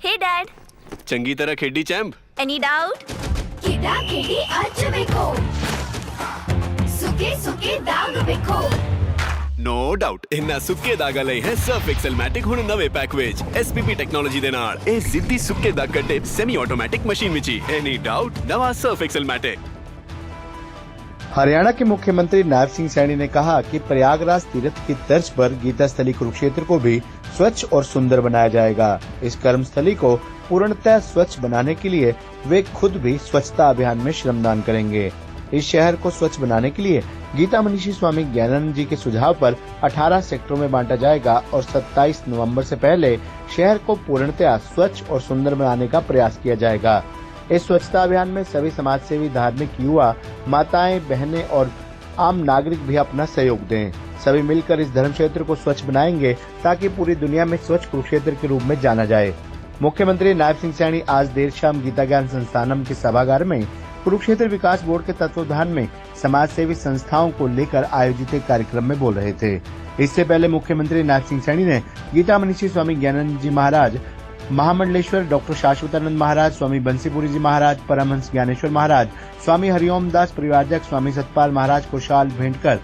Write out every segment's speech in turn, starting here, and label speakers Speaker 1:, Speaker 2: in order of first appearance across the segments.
Speaker 1: Hey Dad.
Speaker 2: चंगी तरह खेडी चैंप।
Speaker 1: Any doubt?
Speaker 3: ಕಿಡಾ ಕಿಡಿ ಹಚ್ಚಬೇಕು ಸುಕೆ ಸುಕೆ ದಾಗ ಬೇಕು
Speaker 2: नो डाउट इन्ना सुक्के दागा लई है सर्फ एक्सेल मैटिक हुण नवे पैक विच एसपीपी टेक्नोलॉजी दे नाल ए जिद्दी सुक्के दाग कड्डे सेमी ऑटोमेटिक मशीन विच एनी डाउट नवा सर्फ एक्सेल मैटिक।
Speaker 4: हरियाणा के मुख्यमंत्री नायब सिंह सैनी ने कहा कि प्रयागराज तीर्थ की तर्ज पर गीता स्थली कुरुक्षेत्र को भी स्वच्छ और सुंदर बनाया जाएगा। इस कर्मस्थली को पूर्णतः स्वच्छ बनाने के लिए वे खुद भी स्वच्छता अभियान में श्रमदान करेंगे। इस शहर को स्वच्छ बनाने के लिए गीता मनीषी स्वामी ज्ञानानंद जी के सुझाव पर 18 सेक्टरों में बांटा जाएगा और 27 नवंबर से पहले शहर को पूर्णतः स्वच्छ और सुंदर बनाने का प्रयास किया जाएगा। इस स्वच्छता अभियान में सभी समाजसेवी, धार्मिक, युवा, माताएं, बहनें और आम नागरिक भी अपना सहयोग दें। सभी मिलकर इस धर्म क्षेत्र को स्वच्छ बनाएंगे ताकि पूरी दुनिया में स्वच्छ कुरुक्षेत्र के रूप में जाना जाए। मुख्यमंत्री नायब सिंह सैनी आज देर शाम गीता ज्ञान संस्थानम के सभागार में कुरुक्षेत्र विकास बोर्ड के तत्वावधान में समाज सेवी संस्थाओं को लेकर आयोजित एक कार्यक्रम में बोल रहे थे। इससे पहले मुख्यमंत्री नायब सिंह सैनी ने गीता मनीषी स्वामी ज्ञानानंद जी महाराज, महामंडलेश्वर डॉक्टर शाश्वतानंद महाराज, स्वामी बंसीपुरी जी महाराज, परमहंस ज्ञानेश्वर महाराज, स्वामी हरिओम दास परिवारजक स्वामी सतपाल महाराज को शाल भेंट कर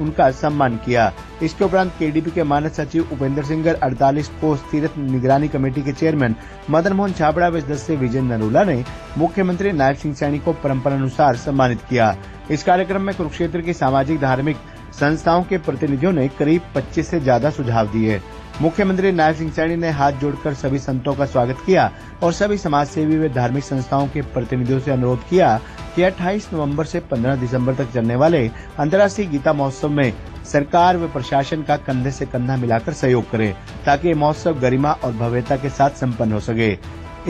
Speaker 4: उनका सम्मान किया। इसके उपरांत केडीपी के मानद सचिव उपेंद्र सिंगर, 48 कोस तीर्थ निगरानी कमेटी के चेयरमैन मदन मोहन छाबड़ा व सदस्य विजय नरूला ने मुख्यमंत्री नायब सिंह सैनी को परंपरानुसार सम्मानित किया। इस कार्यक्रम में कुरुक्षेत्र की सामाजिक धार्मिक संस्थाओं के प्रतिनिधियों ने करीब 25 से ज्यादा सुझाव दिए। मुख्यमंत्री नायब सिंह सैनी ने हाथ जोड़कर सभी संतों का स्वागत किया और सभी समाजसेवी व धार्मिक संस्थाओं के प्रतिनिधियों से अनुरोध किया कि 28 नवंबर से 15 दिसंबर तक चलने वाले अंतर्राष्ट्रीय गीता महोत्सव में सरकार व प्रशासन का कंधे से कंधा मिलाकर सहयोग करे ताकि ये महोत्सव गरिमा और भव्यता के साथ संपन्न हो सके।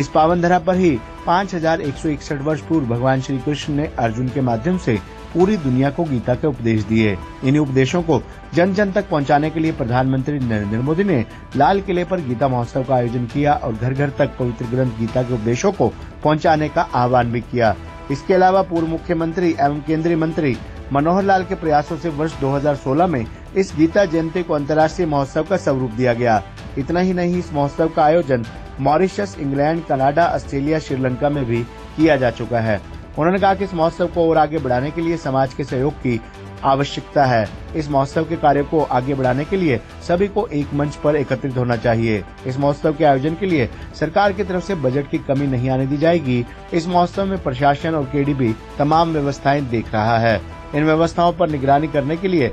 Speaker 4: इस पावन धरा पर ही 5161 वर्ष पूर्व भगवान श्री कृष्ण ने अर्जुन के माध्यम से पूरी दुनिया को गीता के उपदेश दिए। इन्हीं उपदेशों को जन जन तक पहुंचाने के लिए प्रधानमंत्री नरेंद्र मोदी ने लाल किले पर गीता महोत्सव का आयोजन किया और घर घर तक पवित्र ग्रंथ गीता के उपदेशों को पहुंचाने का आह्वान भी किया। इसके अलावा पूर्व मुख्यमंत्री एवं केंद्रीय मंत्री मनोहर लाल के प्रयासों से वर्ष 2016 में इस गीता जयंती को अंतर्राष्ट्रीय महोत्सव का स्वरूप दिया गया। इतना ही नहीं, इस महोत्सव का आयोजन Mauritius, England, Canada, Australia, Sri Lanka में भी किया जा चुका है। उन्होंने कहा कि इस महोत्सव को और आगे बढ़ाने के लिए समाज के सहयोग की आवश्यकता है। इस महोत्सव के कार्य को आगे बढ़ाने के लिए सभी को एक मंच पर एकत्रित होना चाहिए। इस महोत्सव के आयोजन के लिए सरकार की तरफ से बजट की कमी नहीं आने दी जाएगी। इस महोत्सव में प्रशासन और केडीबी तमाम व्यवस्थाएं देख रहा है। इन व्यवस्थाओं पर निगरानी करने के लिए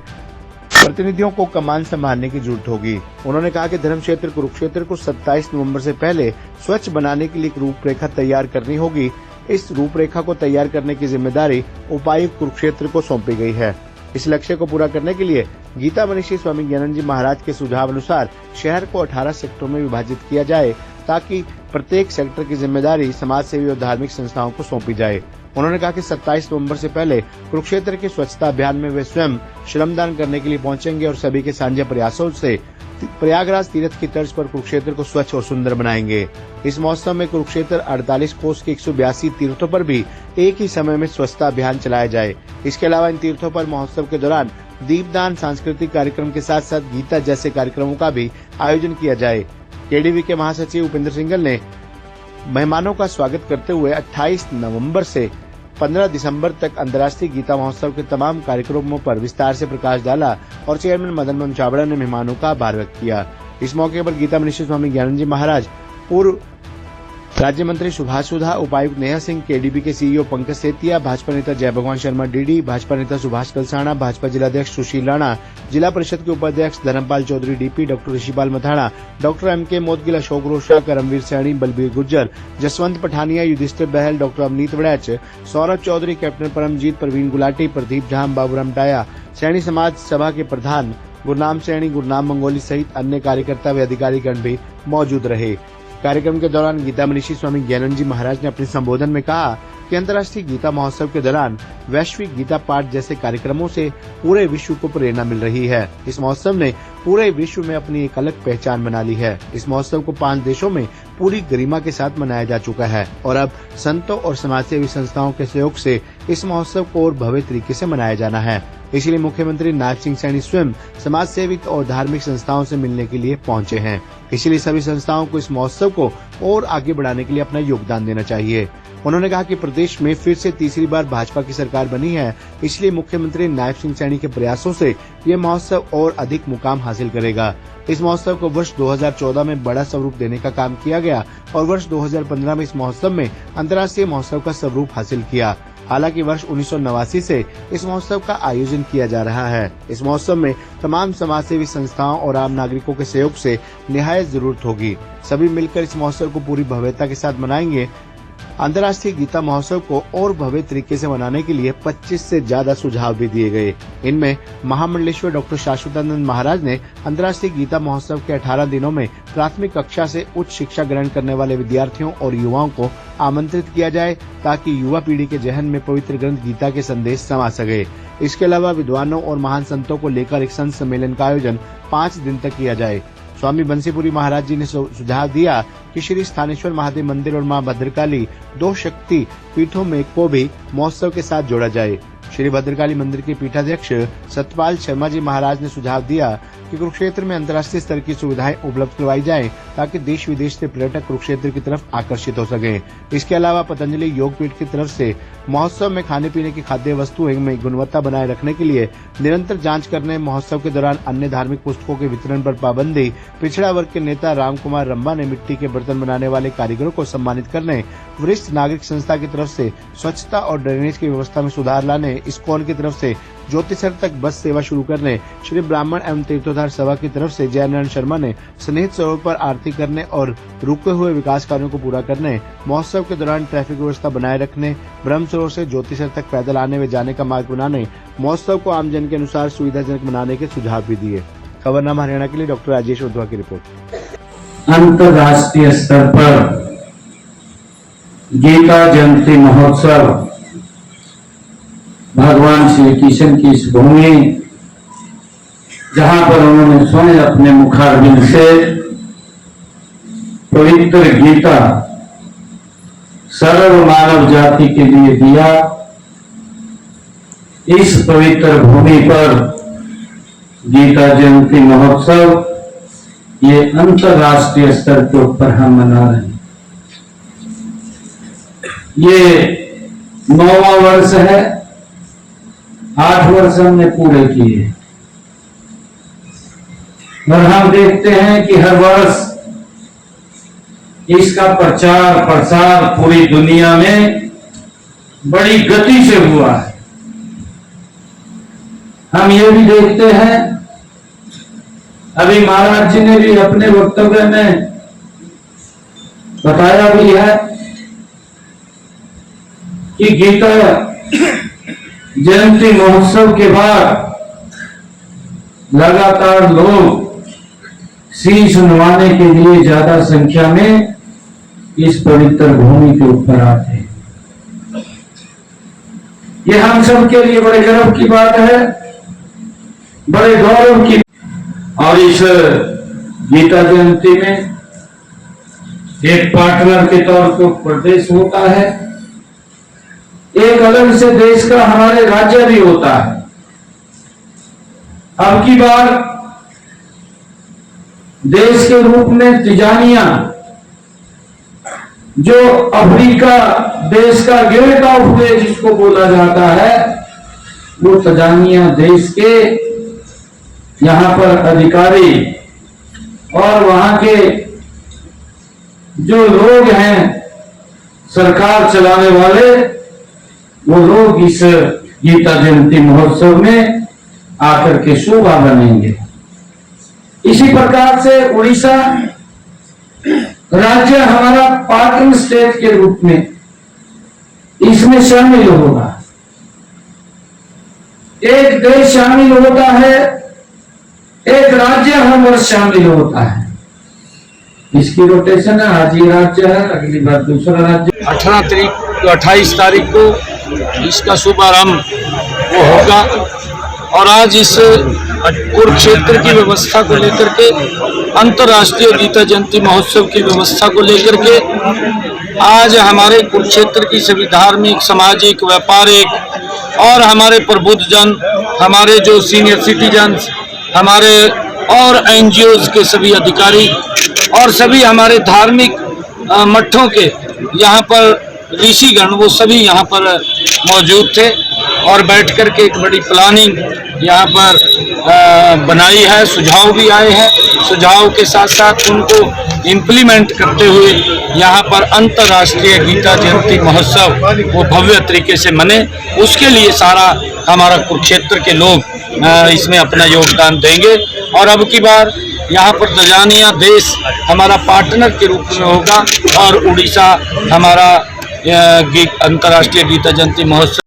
Speaker 4: प्रतिनिधियों को कमान संभालने की जरूरत होगी। उन्होंने कहा कि धर्म क्षेत्र कुरुक्षेत्र को 27 नवंबर से पहले स्वच्छ बनाने के लिए एक रूपरेखा तैयार करनी होगी। इस रूपरेखा को तैयार करने की जिम्मेदारी उपायुक्त कुरुक्षेत्र को सौंपी गई है। इस लक्ष्य को पूरा करने के लिए गीता मनीषी स्वामी ज्ञानानंद जी महाराज के सुझाव अनुसार शहर को 18 सेक्टरों में विभाजित किया जाए ताकि प्रत्येक सेक्टर की जिम्मेदारी समाज सेवी और धार्मिक संस्थाओं को सौंपी जाए। उन्होंने कहा कि 27 नवंबर से पहले कुरुक्षेत्र के स्वच्छता अभियान में वे स्वयं श्रमदान करने के लिए पहुंचेंगे और सभी के साझे प्रयासों से प्रयागराज तीर्थ की तर्ज पर कुरुक्षेत्र को स्वच्छ और सुंदर बनाएंगे। इस महोत्सव में कुरुक्षेत्र 48 कोस के 182 तीर्थों पर भी एक ही समय में स्वच्छता अभियान चलाया जाए। इसके अलावा इन तीर्थों पर महोत्सव के दौरान दीपदान, सांस्कृतिक कार्यक्रम के साथ साथ गीता जैसे कार्यक्रमों का भी आयोजन किया जाए। केडीबी के महासचिव उपेंद्र सिंगल ने मेहमानों का स्वागत करते हुए 28 नवंबर से 15 दिसंबर तक अंतर्राष्ट्रीय गीता महोत्सव के तमाम कार्यक्रमों पर विस्तार से प्रकाश डाला और चेयरमैन मदन मोहन छाबड़ा ने मेहमानों का आभार व्यक्त किया। इस मौके पर गीता मनीषी स्वामी ज्ञानानंद जी महाराज, पूर्व राज्य मंत्री सुभाष सुधा, उपायुक्त नेहा सिंह, केडीबी के सीईओ पंकज सेतिया, भाजपा नेता जय भगवान शर्मा डीडी, भाजपा नेता सुभाष कलसाणा, भाजपा जिलाध्यक्ष सुशील राणा, जिला परिषद के उपाध्यक्ष Dharampal Chaudhary DP, doctor Rishipal Mathana, doctor MK Modgil, Ashok Rosha, Karamvir Saini, Balbir Gurjar, Jaswant Pathania, Yudhishthir Bahal, doctor Avneet Waraich, Saurabh Chaudhary, captain Paramjit, Praveen Gulati, Pradeep Dham, Baburam Daya, Saini Samaj Sabha के प्रधान गुरनाम सैनी, गुरनाम मंगोली सहित अन्य कार्यकर्ता व अधिकारीगण भी मौजूद रहे। कार्यक्रम के दौरान गीता मनीषी स्वामी ज्ञानानंद जी महाराज ने अपने संबोधन में कहा कि अंतर्राष्ट्रीय गीता महोत्सव के दौरान वैश्विक गीता पाठ जैसे कार्यक्रमों से पूरे विश्व को प्रेरणा मिल रही है। इस महोत्सव ने पूरे विश्व में अपनी एक अलग पहचान बना ली है। इस महोत्सव को 5 देशों में पूरी गरिमा के साथ मनाया जा चुका है और अब संतों और समाजसेवी संस्थाओं के सहयोग से इस महोत्सव को और भव्य तरीके से मनाया जाना है। इसलिए मुख्यमंत्री नायब सिंह सैनी स्वयं समाज सेवी और धार्मिक संस्थाओं से मिलने के लिए पहुंचे हैं। इसलिए सभी संस्थाओं को इस महोत्सव को और आगे बढ़ाने के लिए अपना योगदान देना चाहिए। उन्होंने कहा कि प्रदेश में फिर से तीसरी बार भाजपा की सरकार बनी है, इसलिए मुख्यमंत्री नायब सिंह सैनी के प्रयासों से ये महोत्सव और अधिक मुकाम हासिल करेगा। इस महोत्सव को वर्ष 2014 में बड़ा स्वरूप देने का काम किया गया और वर्ष 2015 में इस महोत्सव में अंतर्राष्ट्रीय महोत्सव का स्वरूप हासिल किया। हालांकि वर्ष 1989 से इस महोत्सव का आयोजन किया जा रहा है। इस महोत्सव में तमाम समाजसेवी संस्थाओं और आम नागरिकों के सहयोग से निहायत जरूरत होगी। सभी मिलकर इस महोत्सव को पूरी भव्यता के साथ मनाएंगे। अंतर्राष्ट्रीय गीता महोत्सव को और भव्य तरीके से मनाने के लिए 25 से ज्यादा सुझाव भी दिए गए। इनमें महामंडलेश्वर डॉक्टर शाश्वतानंद महाराज ने अंतर्राष्ट्रीय गीता महोत्सव के 18 दिनों में प्राथमिक कक्षा से उच्च शिक्षा ग्रहण करने वाले विद्यार्थियों और युवाओं को आमंत्रित किया जाए, ताकि युवा पीढ़ी के जहन में पवित्र ग्रंथ गीता के संदेश समा सके। इसके अलावा विद्वानों और महान संतों को लेकर एक संत सम्मेलन का आयोजन 5 दिन तक किया जाए। स्वामी बंसीपुरी महाराज जी ने सुझाव दिया कि श्री स्थानेश्वर महादेव मंदिर और मां भद्रकाली 2 शक्ति पीठों में को भी महोत्सव के साथ जोड़ा जाए। श्री भद्रकाली मंदिर के पीठाध्यक्ष सतपाल शर्मा जी महाराज ने सुझाव दिया कि कुरुक्षेत्र में अंतर्राष्ट्रीय स्तर की सुविधाएं उपलब्ध करवाई जाएं, ताकि देश विदेश से पर्यटक कुरुक्षेत्र की तरफ आकर्षित हो सके। इसके अलावा पतंजलि योग पीठ की तरफ से महोत्सव में खाने पीने की खाद्य वस्तुओं में गुणवत्ता बनाए रखने के लिए निरंतर जांच करने, महोत्सव के दौरान अन्य धार्मिक पुस्तकों के वितरण पर पाबंदी, पिछड़ा वर्ग के नेता राम कुमार रंबा ने मिट्टी के बर्तन बनाने वाले कारीगरों को सम्मानित करने, वरिष्ठ नागरिक संस्था की तरफ से स्वच्छता और ड्रेनेज की व्यवस्था में सुधार लाने, इस्कॉन की तरफ से ज्योतिसर तक बस सेवा शुरू करने, श्री ब्राह्मण एवं तीर्थोद्धार सभा की तरफ से जयनारायण शर्मा ने स्नेहित सरोवर पर आरती करने और रुके हुए विकास कार्यों को पूरा करने, महोत्सव के दौरान ट्रैफिक व्यवस्था बनाए रखने, ब्रह्म सरोवर से ज्योतिसर तक पैदल आने व जाने का मार्ग बनाने, महोत्सव को आमजन के अनुसार सुविधाजनक बनाने के सुझाव भी दिए। खबरनामा हरियाणा के लिए डॉक्टर राजेश उद्धवा की रिपोर्ट।
Speaker 1: अंतर्राष्ट्रीय स्तर पर गीता जयंती महोत्सव भगवान श्री कृष्ण की इस भूमि, जहां पर उन्होंने स्वयं अपने मुखारबिंद से पवित्र गीता सर्व मानव जाति के लिए दिया, इस पवित्र भूमि पर गीता जयंती महोत्सव ये अंतर्राष्ट्रीय स्तर के ऊपर हम मना रहे हैं। ये 9वां वर्ष है, 8 वर्ष हमने पूरे किए और हम देखते हैं कि हर वर्ष इसका प्रचार प्रसार पूरी दुनिया में बड़ी गति से हुआ है। हम ये भी देखते हैं, अभी महाराज जी ने भी अपने वक्तव्य में बताया भी है कि गीता जयंती महोत्सव के बाद लगातार लोग शीश नवाने के लिए ज्यादा संख्या में इस पवित्र भूमि के ऊपर आते हैं। ये हम सब के लिए बड़े गर्व की बात है, बड़े गौरव की। और इस गीता जयंती में एक पार्टनर के तौर पर प्रदेश होता है, एक अलग से देश का हमारे राज्य भी होता है। अब की बार देश के रूप में तिजानिया, जो अफ्रीका देश का गेट ऑफ वे जिसको बोला जाता है, वो तिजानिया देश के यहां पर अधिकारी और वहां के जो लोग हैं सरकार चलाने वाले, वो लोग इस गीता जयंती महोत्सव में आकर के शोभा बनेंगे। इसी प्रकार से उड़ीसा राज्य हमारा पार्टनर स्टेट के रूप में इसमें शामिल होगा। एक देश शामिल होता है, एक राज्य हर वर्ष शामिल होता है। इसकी रोटेशन है, आज ये राज्य है, अगली बार दूसरा राज्य।
Speaker 5: 28 तारीख को इसका शुभारंभ वो होगा और आज इस कुरुक्षेत्र की व्यवस्था को लेकर के, अंतर्राष्ट्रीय गीता जयंती महोत्सव की व्यवस्था को लेकर के आज हमारे कुरुक्षेत्र की सभी धार्मिक, सामाजिक, व्यापारिक और हमारे प्रबुद्ध जन हमारे जो सीनियर सिटीजन्स, हमारे और एनजीओज के सभी अधिकारी और सभी हमारे धार्मिक मठों के यहाँ पर ऋषिगण, वो सभी यहाँ पर मौजूद थे और बैठ कर के एक बड़ी प्लानिंग यहाँ पर बनाई है। सुझाव भी आए हैं, सुझाव के साथ साथ उनको इम्प्लीमेंट करते हुए यहाँ पर अंतर्राष्ट्रीय गीता जयंती महोत्सव वो भव्य तरीके से मने, उसके लिए सारा हमारा कुरुक्षेत्र के लोग इसमें अपना योगदान देंगे। और अब की बार यहाँ पर तंजानिया देश हमारा पार्टनर के रूप में होगा और उड़ीसा हमारा अंतर्राष्ट्रीय गीता जयंती महोत्सव